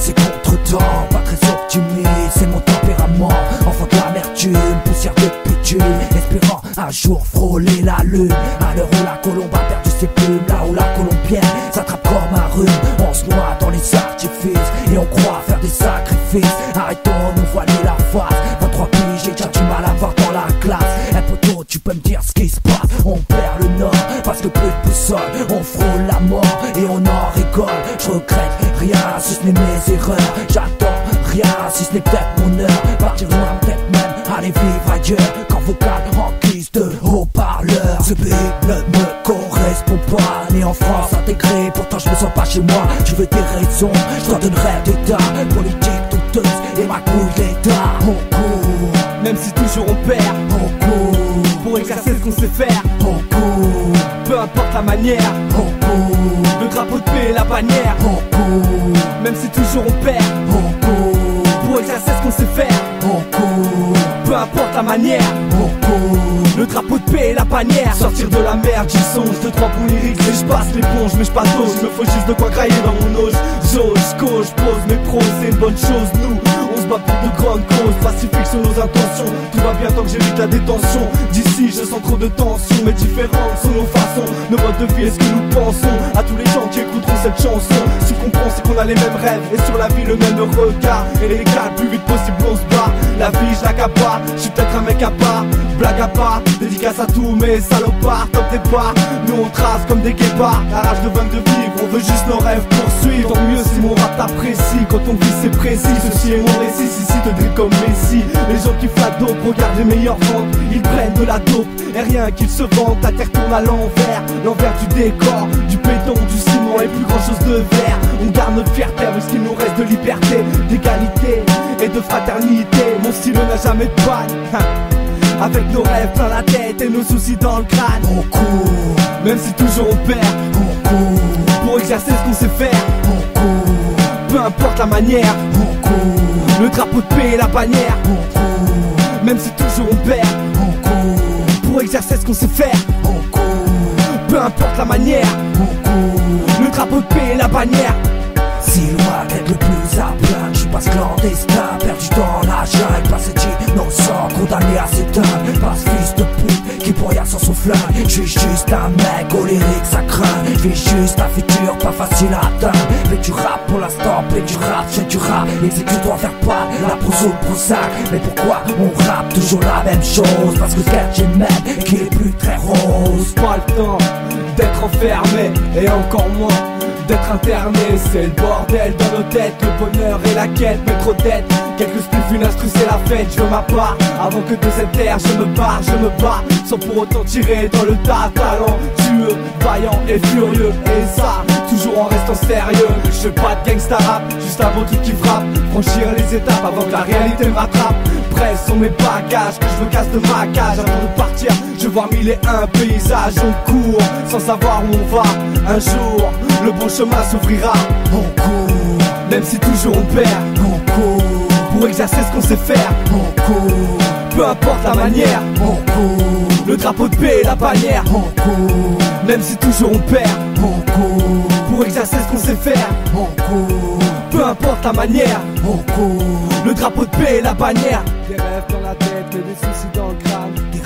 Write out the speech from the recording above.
c'est contre-temps, pas très optimiste, c'est mon tempérament. Enfant de l'amertume, poussière de bitume, espérant un jour frôler la lune. À l'heure où la colombe a perdu ses plumes, là où la colombienne s'attrape comme un rhume. On se noie dans les artifices et on croit faire des sacrifices. Arrêtons de nous voiler la face. 23 piges, j'ai déjà du mal à voir dans la classe. Un poteau, tu peux me dire ce qui se passe? On perd le nord parce que plus de boussole. On frôle la mort et on en rigole. Je regrette rien si ce n'est mes erreurs. J'attends rien si ce n'est peut-être mon heure. Partir loin, peut-être même aller vivre ailleurs. Quand vocal en guise de haut-parleur. Ce pays ne me correspond pas. Né en France intégré, pourtant je me sens pas chez moi. Tu veux des raisons, je t'en donnerai d'état. Politique douteuse et ma couille d'état. On court, même si toujours on perd. on court, Pour exercer ce qu'on sait faire, on court, peu importe la manière. on court, Le drapeau de paix et la bannière. on court, Même si toujours on perd. on court, Pour exercer ce qu'on sait faire, on court, peu importe la manière. on court. Le drapeau de paix et la bannière. Sortir de la merde, j'y songe. 2-3 bons lyriques et je passe l'éponge. Mais je pas d'ose, il me faut juste de quoi grailler dans mon ose. J'ose, je pose mes pros, c'est une bonne chose. Nous, on se bat pour de grandes causes. Pacifiques sont nos intentions. Tout va bien tant que j'évite la détention. D'ici, je sens trop de tension. Mais différentes sont nos façons, nos modes de vie et ce que nous pensons. À tous les gens qui écouteront cette chanson, ce qu'on comprend, c'est qu'on a les mêmes rêves. Et sur la vie, le même regard. Et les gars, le plus vite possible, on se bat. La vie, je la pas. Je suis peut-être un mec à part, blague à part. Dédicace à tous mes salopards, top départ. Nous on trace comme des guépards. La rage de vaincre de vivre, on veut juste nos rêves poursuivre. Tant mieux si mon rap t'apprécie. Quand on vit c'est précis, ceci est mon récit. Si te drill comme Messi. Les gens qui font la dope, regardent les meilleures ventes. Ils prennent de la dope, et rien qu'ils se vantent. La terre tourne à l'envers, l'envers du décor. Du béton, du ciment et plus grand chose de verre. On garde notre fierté avec ce qu'il nous reste de liberté, d'égalité et de fraternité. Mon style n'a jamais de panne. Avec nos rêves plein la tête et nos soucis dans le crâne. On court, même si toujours on perd. on court, Pour exercer ce qu'on sait faire, on court, peu importe la manière. on court, Le drapeau de paix et la bannière. on court, Même si toujours on perd. on court, Pour exercer ce qu'on sait faire, on court, peu importe la manière. on court. Le drapeau de paix et la bannière. Si loin d'être le plus à plaindre, je passe clandestin, perdu dans la jungle. Passé d'innocent, condamné à s'éteindre. Passe fils de pute qui pour rien sans son flingue. Je suis juste un mec au lyrique, ça craint. Je vis juste un futur pas facile à atteindre. Mais du rap pour l'instant, mais du rap, j'ai du rap. Exécute-toi faire pas la prose ou le prosac. Mais pourquoi on rappe toujours la même chose? Parce que j'ai le même qui est plus très rose. Pas le temps d'être enfermé et encore moins d'être interné. C'est le bordel dans nos têtes, le bonheur et la quête. Mais trop de dettes, quelques spliffs, une instru, c'est la fête. Je veux ma part, avant que de cette terre je me barre, je me bats. Sans pour autant tirer dans le tas. Talentueux, vaillant et furieux. Et ça, toujours en restant sérieux. Je fais pas de gangsta rap, juste un bon truc qui frappe. Franchir les étapes avant que la réalité me rattrape. Prêts sont mes bagages, que je me casse de ma cage. Avant de partir, je vois mille et un paysages. On court, sans savoir où on va. Un jour, le bon chemin s'ouvrira. On court, Même si toujours on perd. on court, Pour exercer ce qu'on sait faire, on court, peu importe la manière. on court, Le drapeau de paix et la bannière. on court, Même si toujours on perd. on court, Pour exercer ce qu'on sait faire, on court, peu importe la manière. on court. Le drapeau de paix et la bannière. Des rêves dans la tête et des soucis dans le crâne. Des